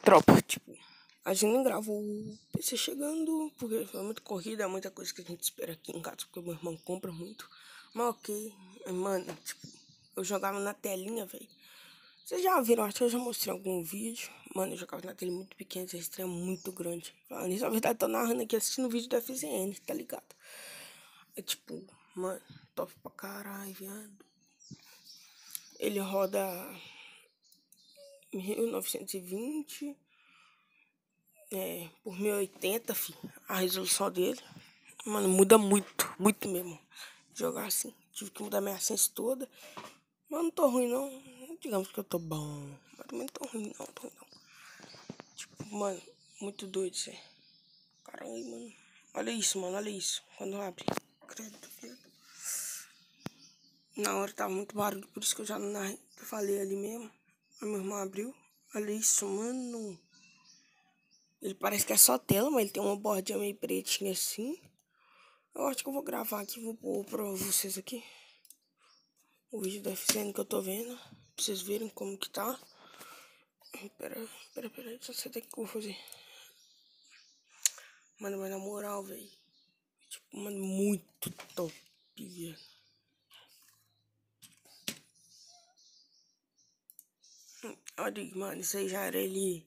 Tropa, tipo, a gente não gravou o PC chegando, porque foi muita corrida, muita coisa que a gente espera aqui em casa, porque meu irmão compra muito. Mas ok, mano, tipo, eu jogava na telinha, velho. Vocês já viram, acho que eu já mostrei algum vídeo. Mano, eu jogava na tela muito pequena, esse estreia muito grande. Falando isso, na verdade, tô narrando aqui, assistindo o vídeo da FZN, tá ligado? É tipo, mano, top pra caralho, viado. Ele roda 1920 por 1080, filho. A resolução dele, mano, muda muito, muito mesmo. Jogar assim, tive que mudar minha sense toda. Mas não tô ruim não. Digamos que eu tô bom, mas também não tô ruim não, Tipo, mano, muito doido isso aí. Caramba, mano. Olha isso, mano, olha isso. Quando abre, credo, filho. Na hora tava muito barulho, por isso que eu já não falei ali mesmo. A minha irmã abriu. Olha isso, mano. Ele parece que é só tela, mas ele tem uma bordinha meio pretinha assim. Eu acho que eu vou gravar aqui, vou pôr pra vocês aqui o vídeo da FZN que eu tô vendo, pra vocês verem como que tá. Pera, só sei daqui que eu vou fazer. Mano, mas na moral, velho, tipo, mano, muito top, velho. Olha aí, mano, isso aí já era ele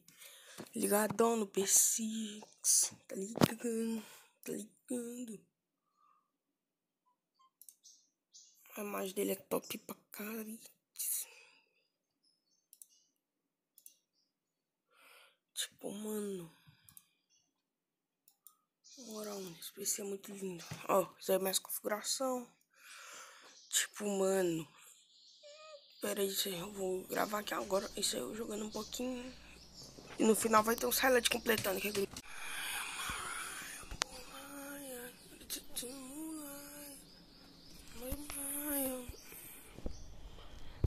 ligadão no PC, tá ligado, A imagem dele é top pra caralho. Tipo, mano, moral, mano, esse PC é muito lindo. Ó, isso aí é minha configuração. Tipo, mano, pera aí, isso aí eu vou gravar aqui agora. Isso aí eu jogando um pouquinho. E no final vai ter um highlight completando. Que é...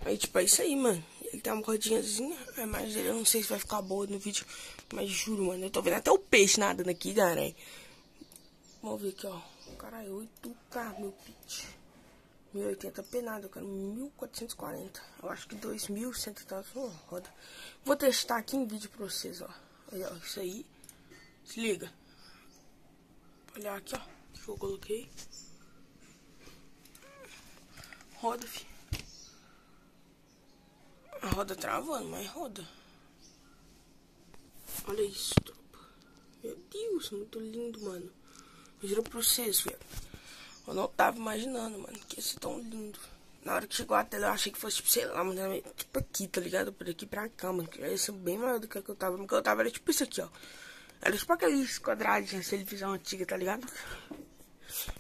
Aí, tipo, é isso aí, mano. Ele tem uma cordinhazinha. A imagem dele, eu não sei se vai ficar boa no vídeo. Mas juro, mano, eu tô vendo até o peixe nadando aqui, galera. Vamos ver aqui, ó. Caralho, 8K, meu pitch. 1080p nada, eu quero 1440. Eu acho que 2100 tá roda. Vou testar aqui em vídeo pra vocês, ó. Olha, ó, isso aí. Se liga. Olha aqui, ó. Que eu coloquei. Roda, fi. A roda travando, mas roda. Olha isso, tropa. Meu Deus, muito lindo, mano. Eu juro pra vocês, velho. Eu não tava imaginando, mano, que ia ser tão lindo. Na hora que chegou a tela, eu achei que fosse, tipo, sei lá, mano, tipo aqui, tá ligado? Por aqui pra cá, mano. Que ia ser bem maior do que eu tava. Porque eu tava, era tipo isso aqui, ó. Era tipo aqueles quadradinhos, se ele fizer uma antiga, tá ligado?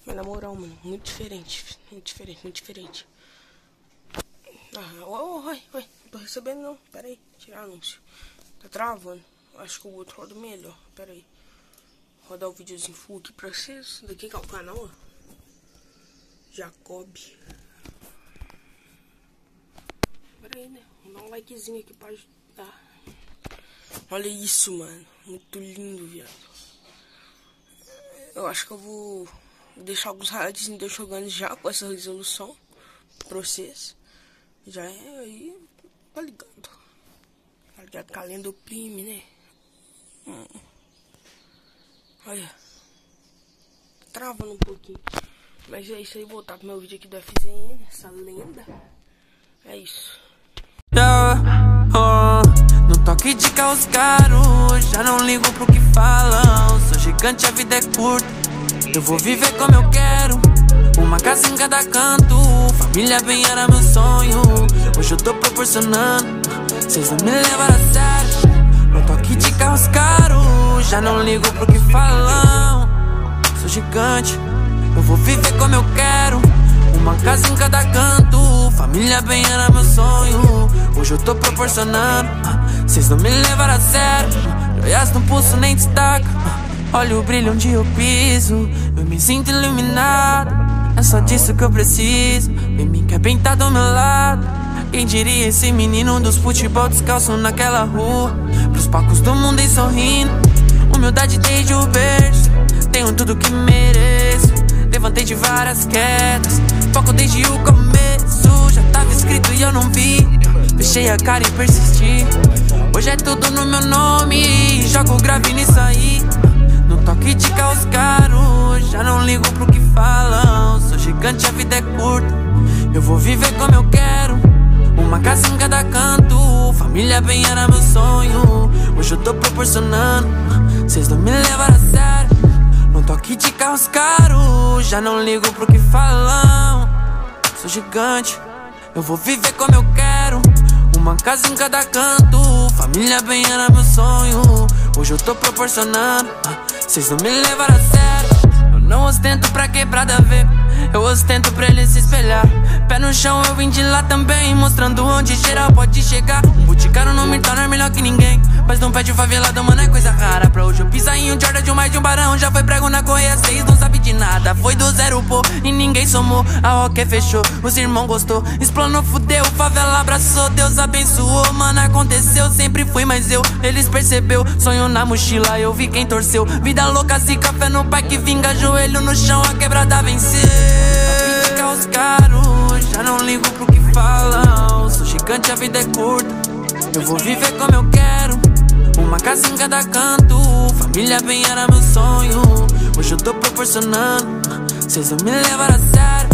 Mas na moral, mano, muito diferente. Muito diferente. Oi, não tô recebendo não. Pera aí, tirar anúncio. Tá travando. Acho que o outro roda melhor. Pera aí. Rodar o videozinho full aqui pra vocês. Daqui que é o canal, ó. Jacob. Pera aí, né? Vou dar um likezinho aqui pra ajudar. Olha isso, mano. Muito lindo, viado. Eu acho que eu vou deixar alguns highlights de eu jogando já com essa resolução pra vocês. Já é aí, tá ligado? Tá ligado com a lenda oprime, né? Olha. Travando um pouquinho. Mas é isso aí, voltar pro meu vídeo aqui da FZN, essa lenda. É isso. No toque de caos caro, já não ligo pro que falam. Sou gigante, a vida é curta, eu vou viver como eu quero. Uma casa em cada canto, família bem era meu sonho. Hoje eu tô proporcionando, vocês não me levaram a sério. No toque de carros caros, já não ligo pro que falam. Sou gigante, eu vou viver como eu quero. Uma casa em cada canto, família bem era meu sonho. Hoje eu tô proporcionando, vocês não me levaram a sério. Joias no pulso nem destaca, olha o brilho onde eu piso. Eu me sinto iluminado, é só disso que eu preciso. Vem me quer pintar do meu lado. Quem diria esse menino dos futebol descalço naquela rua. Pros palcos do mundo e sorrindo. Humildade desde o berço. Tenho tudo que mereço. Levantei de várias quedas. Foco desde o começo. Já tava escrito e eu não vi. Fechei a cara e persisti. Hoje é tudo no meu nome. jogo grave nisso aí. No toque de carros caros, já não ligo pro que falam. Sou gigante, a vida é curta, eu vou viver como eu quero. Uma casa em cada canto, família bem era meu sonho. Hoje eu tô proporcionando, cês não me levaram a sério. No toque de carros caros, já não ligo pro que falam. Sou gigante, eu vou viver como eu quero. Uma casa em cada canto, família bem era meu sonho. Hoje eu tô proporcionando, cês não me levaram a sério. Eu não ostento pra quebrada ver, eu ostento pra ele se espelhar. Pé no chão, eu vim de lá também, mostrando onde geral pode chegar. Um boticário não me torna melhor que ninguém, mas não pede favelado, mano, é coisa rara. Pra hoje eu pisar em um Jordan de um mais de um barão. Já foi prego na correia 6, não sabe de nada. Foi do zero, pô, e ninguém somou. A Roque fechou, os irmãos gostou. Explanou, fudeu, favela abraçou. Deus abençoou, mano, aconteceu. Sempre fui mais eu, eles percebeu. Sonho na mochila, eu vi quem torceu. Vida louca, zica, fé no pai que vinga. Joelho no chão, a quebrada venceu. Carros caros, já não ligo pro que falam. Sou gigante, a vida é curta, eu vou viver como eu quero. Uma casa em cada canto, família bem era meu sonho. Hoje eu tô proporcionando, cês não me levaram a sério.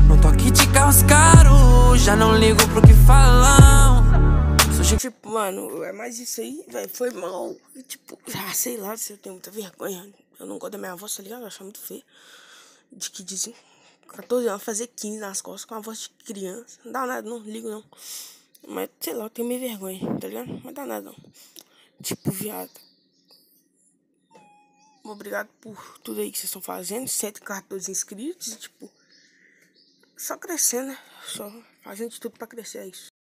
No toque de carros caros, já não ligo pro que falam. Tipo, mano, é mais isso aí, velho, foi mal. Tipo, sei lá, se eu tenho muita vergonha. Eu não gosto da minha voz, tá ligado? Eu acho muito feio. De que dizem 14 anos, fazer 15 nas costas com a voz de criança. Não dá nada, não ligo não. Mas, sei lá, eu tenho meio vergonha, tá ligado? Mas dá nada não. Tipo, viado. Obrigado por tudo aí que vocês estão fazendo. 114 inscritos, tipo, só crescendo, né? Só fazendo de tudo pra crescer, é isso.